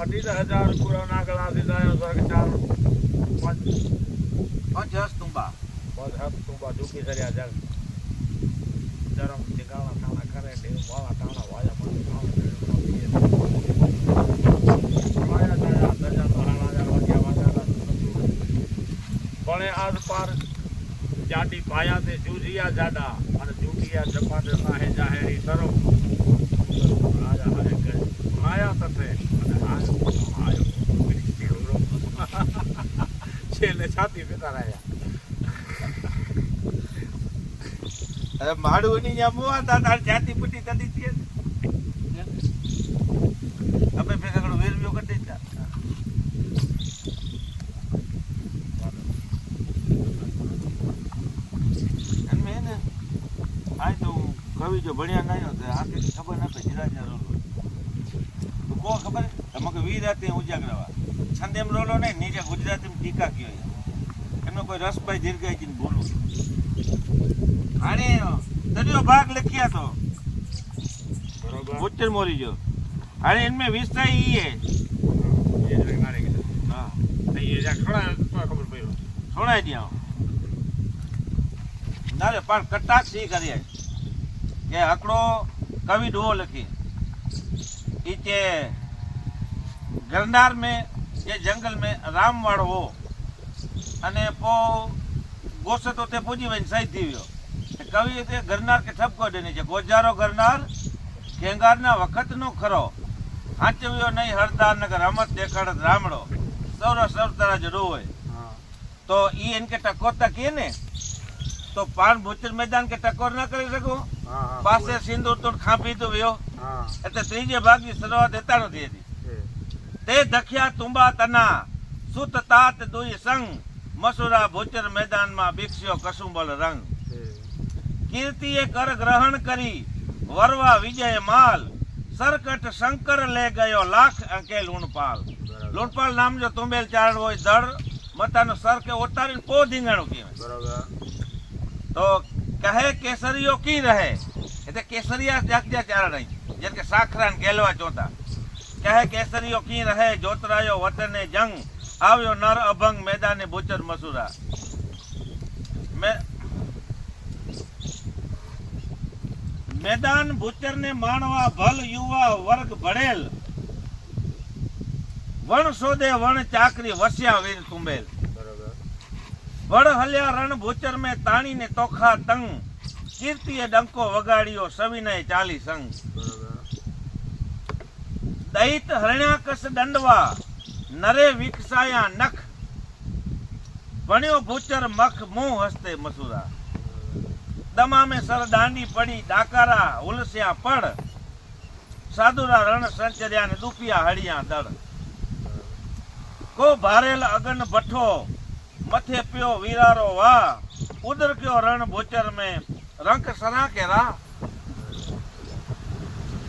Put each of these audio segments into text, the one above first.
18,000 पूरा नागला दिलायो सरकार 50 तुंबा दुखी કર્યા જલ ધરમ ઠેકાણા થાણા કરે ડે વાળા થાણા વાયા મને વાયા દયા દયા મહારાજા વાગ્યા વાગ્યા પણ આજ પાર જાડી પાયા તે જુજિયા જાડા અને જુટિયા જપાડે સાહે જાહેરી સરો રાજા હરે કે માયા તથે અને આયો છેલ્લે છાતી પેતા રહ્યા અરે માડું ની યા મોવા તાર જાતિ પટી તદી છે અમે ભેગા વેરવ્યો કરી દેતા અને ને આ તો કવિ જો ભણ્યા નહી હતો આ કે ખબર ના પડી રાજા રોલો તો કો ખબર તમકે વીર રાતે ઉજાગરવા છંદેમ રોલો નહીં નીચે ગુજરાતીમાં ટીકા કયો એનો કોઈ રસભાઈ દીર્ઘાઈ બોલું અને તરીઓ ભાગ લખ્યા તો બરોબર ઉત્તર મોરી જો અને इनमें विषय ही है ये मारे के हां तो ये जा खड़ा तो खबर पड़ो छोड़ा दिया नारे पर कटाक्ष ही करिए કે આકડો કવિ ડો લખી ઈચે ગરનાર में ये जंगल में राम वाड़ो हो અને પો ગોસે તો તે પૂજી વઈને સહી થયો કવિ તે ગરનાર કે ઠપકો દેની છે ગોજારો ગરનાર કેંગારના વખતનો ખરો હાચવ્યો નહીં હરદાર નગર રમત દેખાડત રામડો સૌર સૌતરા જરૂર હોય તો ઈ એન કે ટકોરતા કે ને તો પાન ભૂચર મેદાન કે ટકોર ના કરી શકો પાસે સિંદૂર તો ખાંપી તો વ્યો એટલે ત્રીજે ભાગની શરૂઆત દેતા નથી હતી તે દખ્યા તુંબા તના સુત તાત દુઈ સંગ મસુરા ભૂચર મેદાનમાં બિક્ષ્યો કસુંબલ રંગ કીર્તિએ કર ગ્રહણ કરી વરવા વિજય માલ સરકટ શંકર લે ગયો લાખ અંકે લુણપાલ લુણપાલ નામ જો તુંબેલ ચારણ હોય દળ મતાનો સર કે ઉતારીને પો ધીંગાણું કહેવાય બરોબર તો કહે કેસરીઓ કી રહે એટલે કેસરિયા જાગજા ચારણ અહીં જેમ કે સાખરા ને ગેલવા ચોતા કહે કેસરીઓ કી રહે જોતરાયો વતને જંગ આવ્યો નર અભંગ મેદાને ભૂચર મસુરા मैदान भूचर ने मानवा भल युवा वर्ग बढ़ेल वण सोदे वण चाकरी वस्या वीर तुंबेल वड़ हल्या रण भूचर में ताणी ने तोखा तंग कीर्तिए डंको वगाड़ियो सविनय चाली संग दैत हरण्याकस दंडवा नरे विकसाया नख बण्यो भूचर मख मुंह हस्ते मसूरा दमा में सर दांडी पड़ी डाकारा उलस्या पड़ साधुरा रण संचर्या ने दुपिया हड़िया दड़ को भारेल अगन भट्ठो मथे प्यो वीरारो वा उदर क्यो रण भूचर में रंक सरा के रा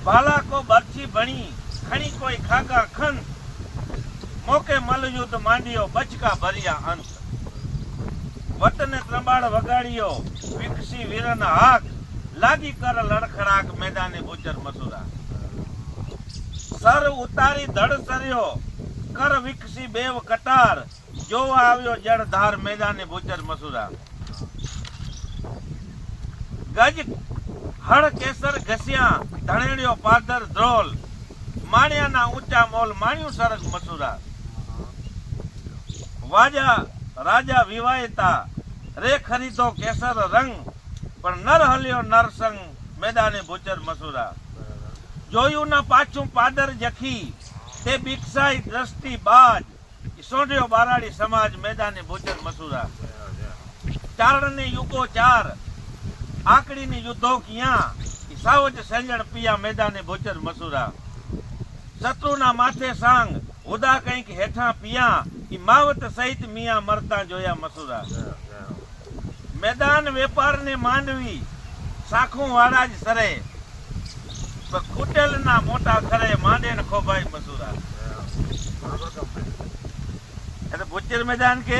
बाला को बरछी बनी खणी कोई खागा खन मोके मल युद्ध मांडियो बचका भरिया अंत वतने त्रंबाड़ वगाड़ियो विकसी वीरन हाक लागी कर लड़खड़ाक मैदाने भूचर मसूरा सर उतारी धड़ सर्यो कर विकसी बेव कटार जोवा आव्यो जड़ धार मैदाने भूचर मसूरा गज हड़ केसर घस्या धणेड़ियो पादर द्रोल माणिया ना ऊंचा मोल माण्यू सरग मसूरा वाजा राजा विवायता रे खरीदो केसर रंग पर नर हलियो नर संग मैदाने भूचर मसूरा जोयू ना पाछू पादर जखी ते बिकसाई दृष्टि बाज सोडियो बाराड़ी समाज मैदाने भूचर मसूरा चारण ने युगो चार आकड़ी ने युद्धों किया सावज संजण पिया मैदाने भूचर मसूरा शत्रु ना माथे सांग उदा कहीं हेठा पिया मावत सहित मिया मरता जोया मसूरा मैदान वेपार ने मांडवी साखू वाड़ा ज सरे कुटेल ना मोटा करे मांडे न खोभाई मसूरा એટલે ભૂચર मैदान के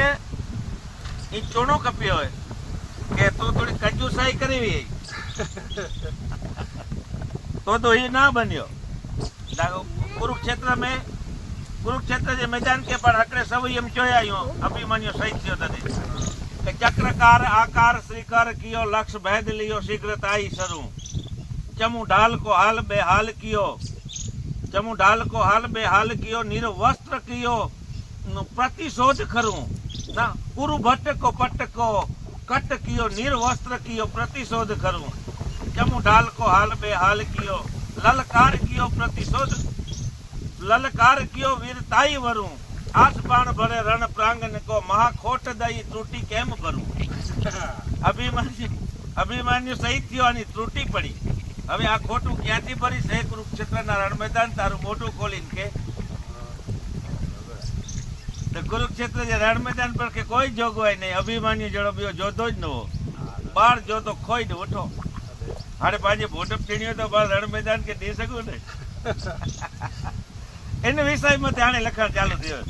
ई चोणो कपियो है के तो थोड़ी कंजूसाई करी तो ये ना बनियो कुरुक्षेत्र में कुरुक्षेत्र जे मैदान के पर हकड़े सभई हम चोया अभिमन्यु शहीद थियो तने के चक्रकार आकार श्रीकर कियो लक्ष्य भेद लियो शीघ्रताई सरू चमू ढाल को हाल बेहाल कियो चमू ढाल को हाल बेहाल कियो निर्वस्त्र कियो प्रतिशोध करूं ना कुरु भट्ट को पट्ट को कट कियो निर्वस्त्र कियो प्रतिशोध करूं चमू ढाल को हाल बेहाल कियो ललकार कियो प्रतिशोध ललकार कियो वीरताई वरूं आसपान भरे रण प्रांगण को महाखोट दई त्रुटि केम भरूं अभिमान्यु शहीद थियो आनी त्रुटि पड़ी હવે આ ખોટું ક્યાંથી ભરી છે કુરુક્ષેત્રના રણ મેદાન તારું મોઢું ખોલીને કે તો કુરુક્ષેત્ર જે રણ મેદાન પર કે કોઈ જોગવાઈ નહીં અભિમાન્યુ જડબ્યો જોતો જ નવો બાર જોતો ખોઈ ને ઉઠો હાડે પાછી ભોટપ ટીણ્યો તો બાર રણ મેદાન કે દઈ શકું ને એને વિષયમાં આને લખાણ ચાલુ થયો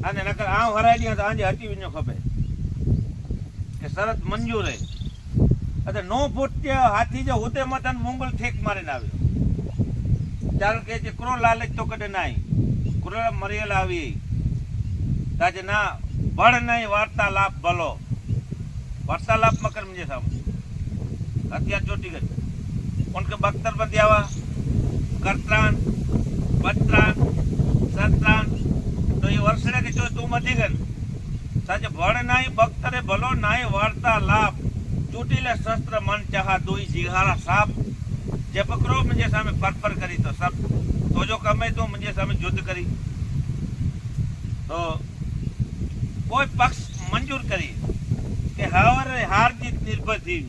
અને નકર આ હરાઈ દે તો આજે હટી વિનો ખપે કે શરત મંજૂર હે અરે નો ફૂટ્ય હાથી જો હોતે મતન મોંગલ ઠેક મારીને આવ્યો ચાલ કે જે ક્રો લાલચ તો કદે નાઈ ક્રો મરિયલ આવી તાજ ના બળ નહીં વાર્તાલાપ ભલો વાર્તાલાપ મકર મુજે સામ અત્યાર ચોટી ગઈ उनके बख्तर पर दिया हुआ करत्रान बत्रान सत्रान तो ये वर्षने के जो तू मधी गन साजे भण नाई बख्तरे भलो नाई वार्तालाप चूटीले शस्त्र मन चाहा दुई जिहारा साप जे पकड़ो मुझे सामे परपर करी तो सब तो जो कमे तो मुझे सामे युद्ध करी तो कोई पक्ष मंजूर करी के हार जीत निर्भर थी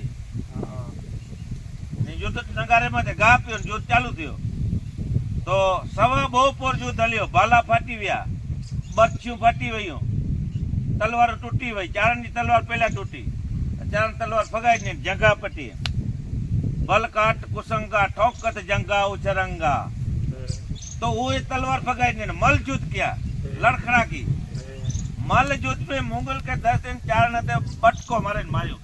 युद्ध नगारे में घा पीओ युद्ध चालू थयो तो सवा बपोर युद्ध हलियो भाला फाटी व्या बच्चू फाटी वयू तलवार तूटी वही चारण तलवार पहला तूटी चारण तलवार फगाई ने जंगा पटी बलकाट कुसंगा ठोकत जंगा उचरंगा तो वो तलवार फगाई ने मल युद्ध किया लड़खड़ा की मल युद्ध में मुगल के 10 दिन चारण थे बटको मारे मारियो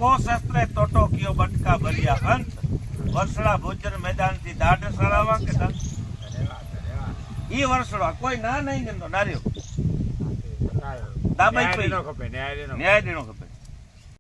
को शस्त्र तोटो कियो बटका भरिया अंत वर्षड़ा भोजन मैदान थी दाढ़ सरावा के दंत ई वर्षड़ा कोई ना नहीं गंदो नारियो दाबाई पे न्याय देनो खपे